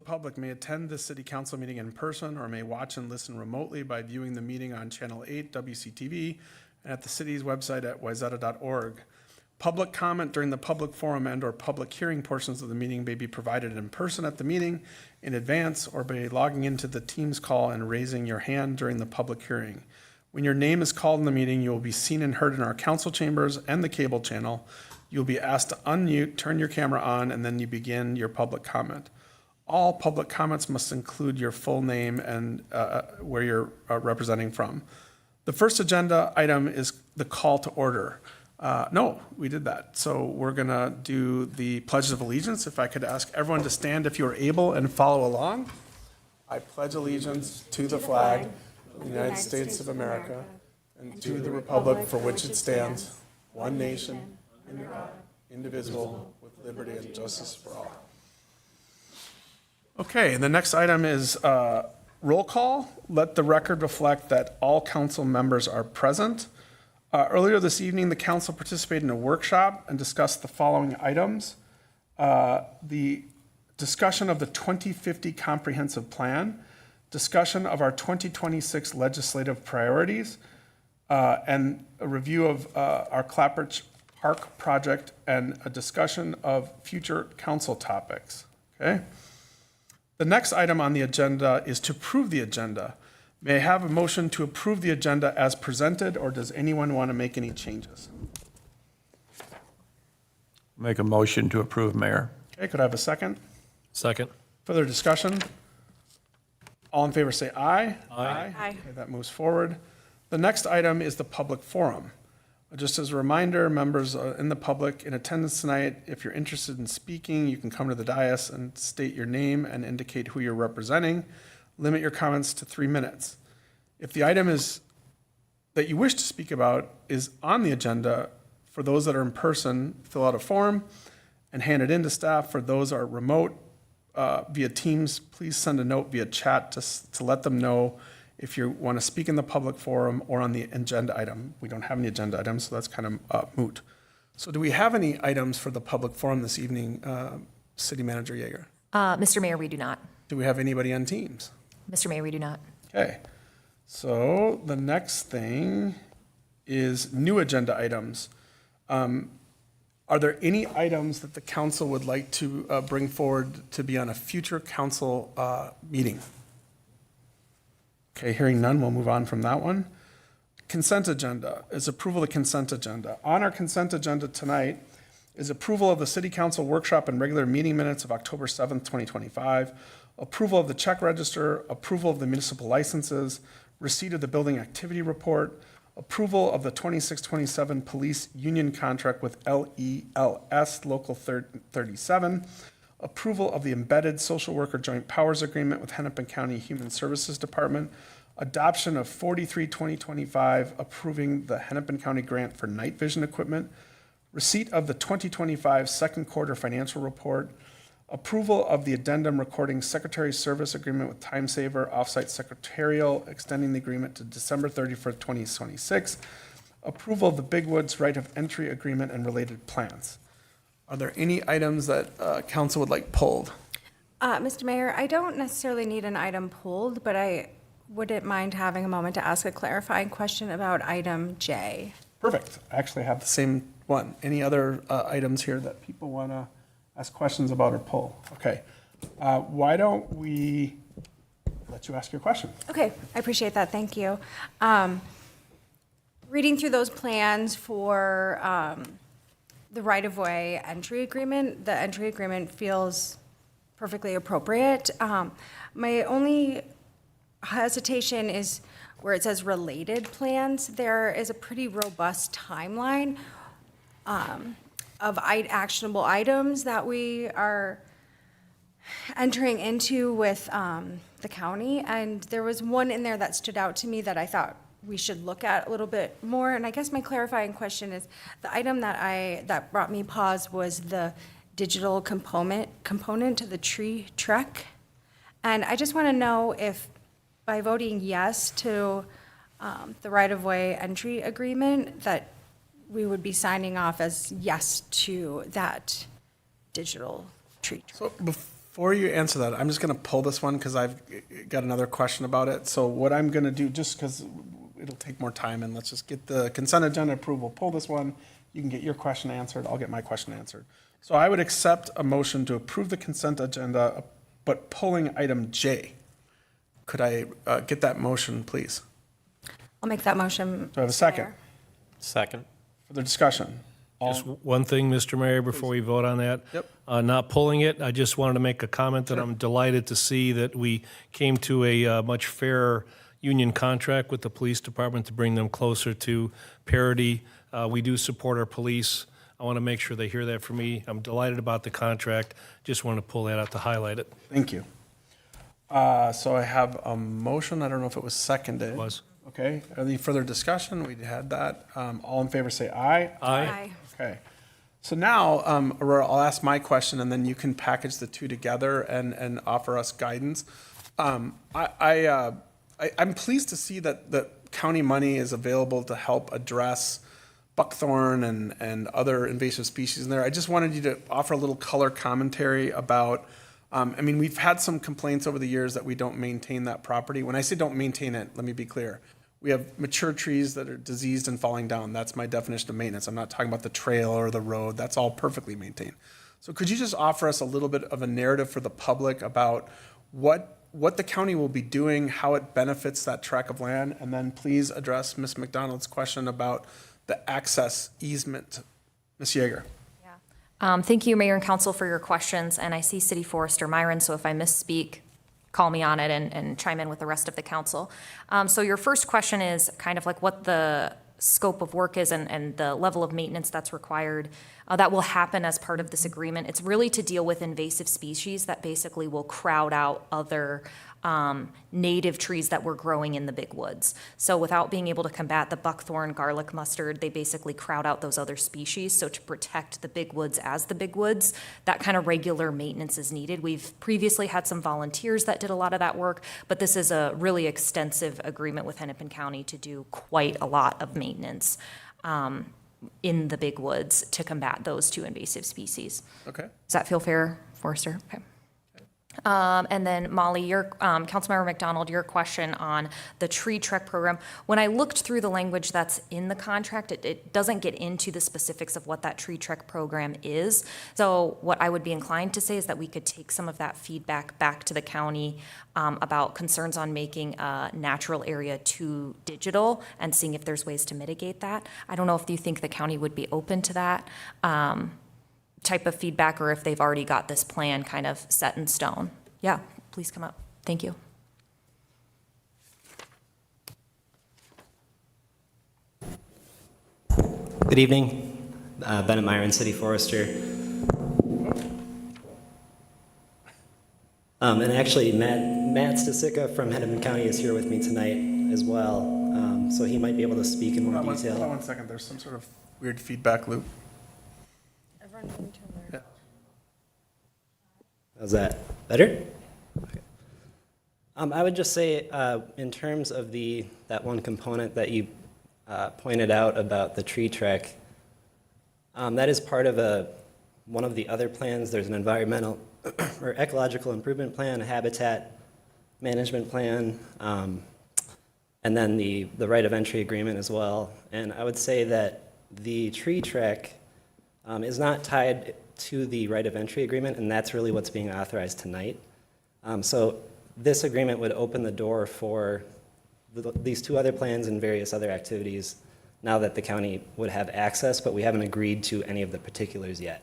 Public may attend this city council meeting in person or may watch and listen remotely by viewing the meeting on Channel 8 WCTV and at the city's website at wayzata.org. Public comment during the public forum and/or public hearing portions of the meeting may be provided in person at the meeting in advance or by logging into the Teams call and raising your hand during the public hearing. When your name is called in the meeting, you will be seen and heard in our council chambers and the cable channel. You'll be asked to unmute, turn your camera on, and then you begin your public comment. All public comments must include your full name and where you're representing from. The first agenda item is the call to order. No, we did that. So we're gonna do the Pledge of Allegiance. If I could ask everyone to stand if you are able and follow along. I pledge allegiance to the flag of the United States of America and to the republic for which it stands, one nation, under God, indivisible, with liberty and justice for all. Okay, the next item is roll call. Let the record reflect that all council members are present. Earlier this evening, the council participated in a workshop and discussed the following items. The discussion of the 2050 comprehensive plan, discussion of our 2026 legislative priorities, and a review of our Clapper Park project and a discussion of future council topics. Okay. The next item on the agenda is to approve the agenda. May I have a motion to approve the agenda as presented, or does anyone want to make any changes? Make a motion to approve, Mayor. Okay, could I have a second? Second. Further discussion? All in favor say aye. Aye. Okay, that moves forward. The next item is the public forum. Just as a reminder, members in the public in attendance tonight, if you're interested in speaking, you can come to the dais and state your name and indicate who you're representing. Limit your comments to 3 minutes. If the item is that you wish to speak about is on the agenda, for those that are in person, fill out a form and hand it in to staff. For those that are remote via Teams, please send a note via chat to let them know if you want to speak in the public forum or on the agenda item. We don't have any agenda items, so that's kind of moot. So do we have any items for the public forum this evening, City Manager Yeager? Mr. Mayor, we do not. Do we have anybody on Teams? Mr. Mayor, we do not. Okay. So the next thing is new agenda items. Are there any items that the council would like to bring forward to be on a future council meeting? Okay, hearing none, we'll move on from that one. Consent agenda is approval of the consent agenda. On our consent agenda tonight is approval of the City Council workshop and regular meeting minutes of October 7th, 2025, approval of the check register, approval of the municipal licenses, receipt of the building activity report, approval of the 26-27 police union contract with LELS Local 37, approval of the embedded social worker joint powers agreement with Hennepin County Human Services Department, adoption of 43-2025 approving the Hennepin County grant for night vision equipment, receipt of the 2025 second quarter financial report, approval of the addendum recording secretary service agreement with Time Saver Offsite Secretarial, extending the agreement to December 31st, 2026, approval of the Big Woods right of entry agreement and related plans. Are there any items that council would like pulled? Mr. Mayor, I don't necessarily need an item pulled, but I wouldn't mind having a moment to ask a clarifying question about item J. Perfect. I actually have the same one. Any other items here that people want to ask questions about or pull? Okay. Why don't we let you ask your question? Okay, I appreciate that. Thank you. Reading through those plans for the right-of-way entry agreement, the entry agreement feels perfectly appropriate. My only hesitation is where it says related plans. There is a pretty robust timeline of actionable items that we are entering into with the county. And there was one in there that stood out to me that I thought we should look at a little bit more. And I guess my clarifying question is, the item that brought me pause was the digital component to the tree trek. And I just want to know if by voting yes to the right-of-way entry agreement, that we would be signing off as yes to that digital tree trek. So Before you answer that, I'm just going to pull this one because I've got another question about it. So what I'm going to do, just because it'll take more time, and let's just get the consent agenda approval, pull this one. You can get your question answered. I'll get my question answered. So I would accept a motion to approve the consent agenda, but pulling item J. Could I get that motion, please? I'll make that motion. Do I have a second? Mayor. Second. Further discussion? Just one thing, Mr. Mayor, before we vote on that. Yep. Not pulling it, I just wanted to make a comment that I'm delighted to see that we came to a much fairer union contract with the police department to bring them closer to parity. We do support our police. I want to make sure they hear that from me. I'm delighted about the contract. Just wanted to pull that out to highlight it. Thank you. So I have a motion. I don't know if it was seconded. It was. Okay. Any further discussion? We had that. All in favor say aye. Aye. Okay. So now, Aurora, I'll ask my question, and then you can package the two together and offer us guidance. I'm pleased to see that the county money is available to help address buckthorn and other invasive species in there. I just wanted you to offer a little color commentary about, I mean, we've had some complaints over the years that we don't maintain that property. When I say don't maintain it, let me be clear. We have mature trees that are diseased and falling down. That's my definition of maintenance. I'm not talking about the trail or the road. That's all perfectly maintained. So could you just offer us a little bit of a narrative for the public about what the county will be doing, how it benefits that tract of land, and then please address Ms. McDonald's question about the access easement. Ms. Yeager. Thank you, Mayor and Council, for your questions, and I see City Forester Myron, so if I misspeak, call me on it and chime in with the rest of the council. So your first question is kind of like what the scope of work is and the level of maintenance that's required. That will happen as part of this agreement. It's really to deal with invasive species that basically will crowd out other native trees that were growing in the big woods. So without being able to combat the buckthorn, garlic mustard, they basically crowd out those other species. So to protect the big woods as the big woods, that kind of regular maintenance is needed. We've previously had some volunteers that did a lot of that work, but this is a really extensive agreement with Hennepin County to do quite a lot of maintenance in the big woods to combat those two invasive species. Okay. Does that feel fair, Forrester? Okay. And then Molly, your, Councilmember McDonald, your question on the tree trek program. When I looked through the language that's in the contract, it doesn't get into the specifics of what that tree trek program is. So what I would be inclined to say is that we could take some of that feedback back to the county about concerns on making a natural area too digital and seeing if there's ways to mitigate that. I don't know if you think the county would be open to that type of feedback, or if they've already got this plan kind of set in stone. Yeah, please come up. Thank you. Good evening, Bennett Myron, City Forester. And actually, Matt Stasica from Hennepin County is here with me tonight as well, so he might be able to speak in more Hold on detail. one second. There's some sort of weird feedback loop. Everyone can turn their- How's that? Better? Okay. I would just say, in terms of that one component that you pointed out about the tree trek, that is part of one of the other plans. There's an environmental or ecological improvement plan, a habitat management plan, and then the right of entry agreement as well. And I would say that the tree trek is not tied to the right of entry agreement, and that's really what's being authorized tonight. So this agreement would open the door for these two other plans and various other activities now that the county would have access, but we haven't agreed to any of the particulars yet.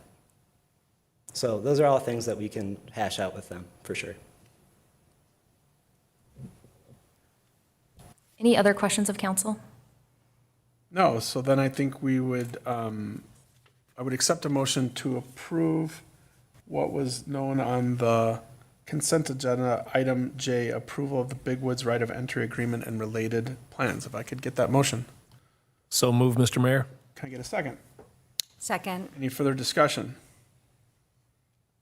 So those are all things that we can hash out with them, for sure. Any other questions of council? No, so then I think we would, I would accept a motion to approve what was known on the consent agenda, item J, approval of the Big Woods right of entry agreement and related plans. If I could get that motion. So move, Mr. Mayor. Can I get a second? Second. Any further discussion?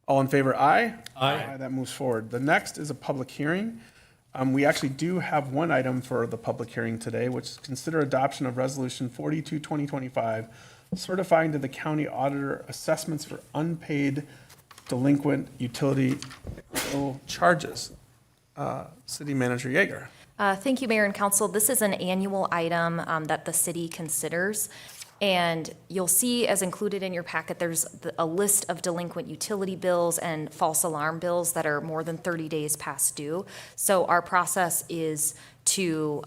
All in favor, aye? Aye. That moves forward. The next is a public hearing. We actually do have one item for the public hearing today, which is consider adoption of Resolution 42, 2025, certifying to the county auditor assessments for unpaid delinquent utility bill charges. City Manager Yeager. Thank you, Mayor and Council. This is an annual item that the city considers. And you'll see, as included in your packet, there's a list of delinquent utility bills and false alarm bills that are more than 30 days past due. So our process is to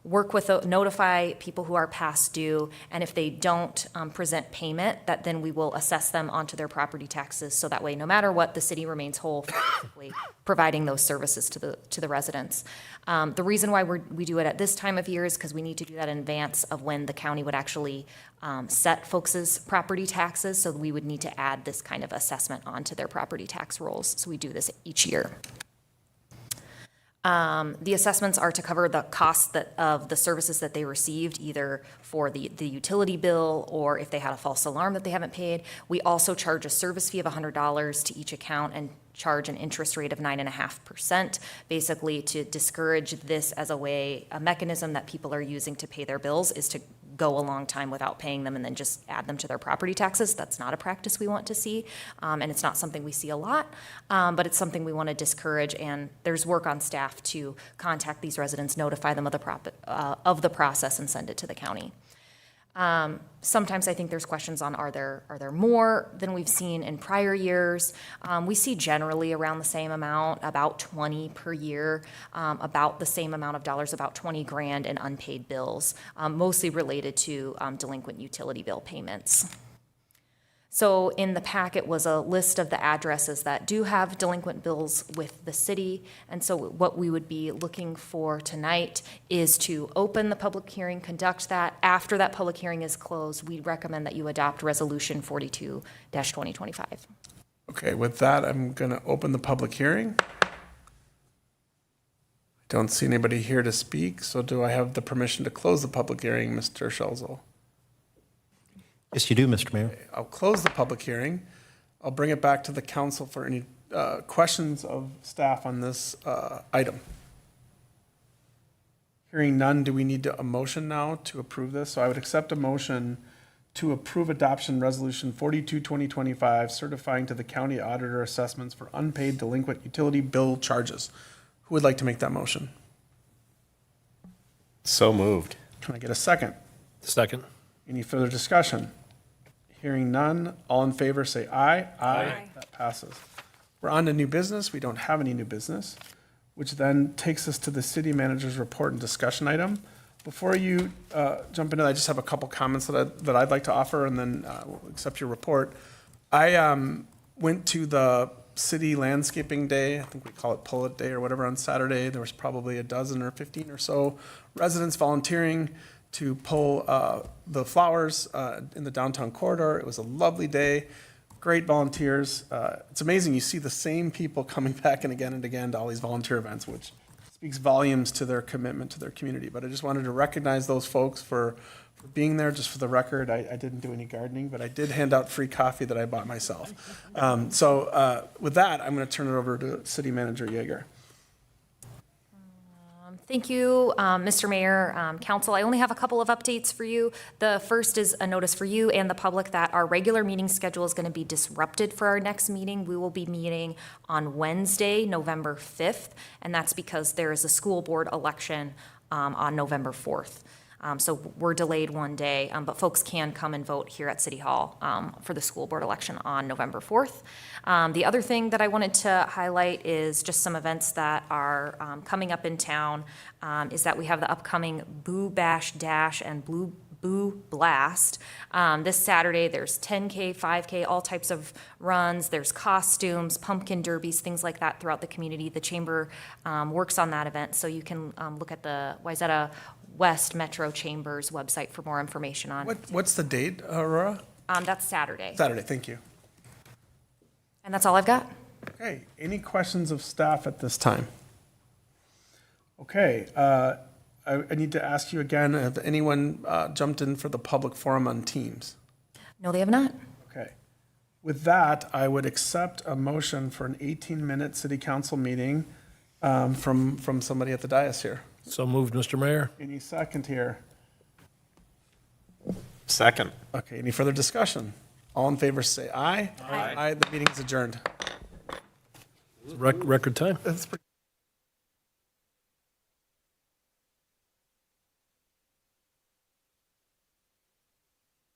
work with, notify people who are past due, and if they don't present payment, that then we will assess them onto their property taxes. So that way, no matter what, the city remains whole for basically providing those services to the residents. The reason why we do it at this time of year is because we need to do that in advance of when the county would actually set folks' property taxes. So we would need to add this kind of assessment onto their property tax rolls. So we do this each year. The assessments are to cover the cost of the services that they received, either for the utility bill or if they had a false alarm that they haven't paid. We also charge a service fee of $100 to each account and charge an interest rate of 9.5%, basically to discourage this as a mechanism that people are using to pay their bills, is to go a long time without paying them and then just add them to their property taxes. That's not a practice we want to see, and it's not something we see a lot, but it's something we want to discourage, and there's work on staff to contact these residents, notify them of the process, and send it to the county. Sometimes I think there's questions on are there more than we've seen in prior years? We see generally around the same amount, about 20 per year, about the same amount of dollars, about 20 grand in unpaid bills, mostly related to delinquent utility bill payments. So in the packet was a list of the addresses that do have delinquent bills with the city. And so what we would be looking for tonight is to open the public hearing, conduct that. After that public hearing is closed, we recommend that you adopt Resolution 42-2025. Okay, with that, I'm going to open the public hearing. I don't see anybody here to speak, so do I have the permission to close the public hearing, Mr. Schelzel? Yes, you do, Mr. Mayor. I'll close the public hearing. I'll bring it back to the council for any questions of staff on this item. Hearing none, do we need a motion now to approve this? So I would accept a motion to approve adoption resolution 42-2025, certifying to the county auditor assessments for unpaid delinquent utility bill charges. Who would like to make that motion? So moved. Can I get a second? Second. Any further discussion? Hearing none, all in favor say aye. Aye. That passes. We're on to new business. We don't have any new business, which then takes us to the city manager's report and discussion item. Before you jump into that, I just have a couple comments that I'd like to offer, and then we'll accept your report. I went to the city landscaping day, I think we call it Pull-It Day or whatever, on Saturday. There was probably a dozen or 15 or so residents volunteering to pull the flowers in the downtown corridor. It was a lovely day, great volunteers. It's amazing, you see the same people coming back and again to all these volunteer events, which speaks volumes to their commitment to their community. But I just wanted to recognize those folks for being there. Just for the record, I didn't do any gardening, but I did hand out free coffee that I bought myself. So with that, I'm going to turn it over to City Manager Yeager. Thank you, Mr. Mayor, Council. I only have a couple of updates for you. The first is a notice for you and the public that our regular meeting schedule is going to be disrupted for our next meeting. We will be meeting on Wednesday, November 5th, and that's because there is a school board election on November 4th. So we're delayed one day, but folks can come and vote here at City Hall for the school board election on November 4th. The other thing that I wanted to highlight is just some events that are coming up in town, is that we have the upcoming Boo Bash Dash and Boo Blast. This Saturday, there's 10K, 5K, all types of runs. There's costumes, pumpkin derbies, things like that throughout the community. The chamber works on that event, so you can look at the Wayzata West Metro Chamber's website for more information on. What's the date, Aurora? That's Saturday. Saturday, thank you. And that's all I've got. Okay, any questions of staff at this time? Okay, I need to ask you again, have anyone jumped in for the public forum on Teams? No, they have not. Okay. With that, I would accept a motion for an 18-minute city council meeting from somebody at the dais here. So moved, Mr. Mayor. Any second here? Second. Okay, any further discussion? All in favor, say aye. Aye. The meeting is adjourned. Record time. That's pretty.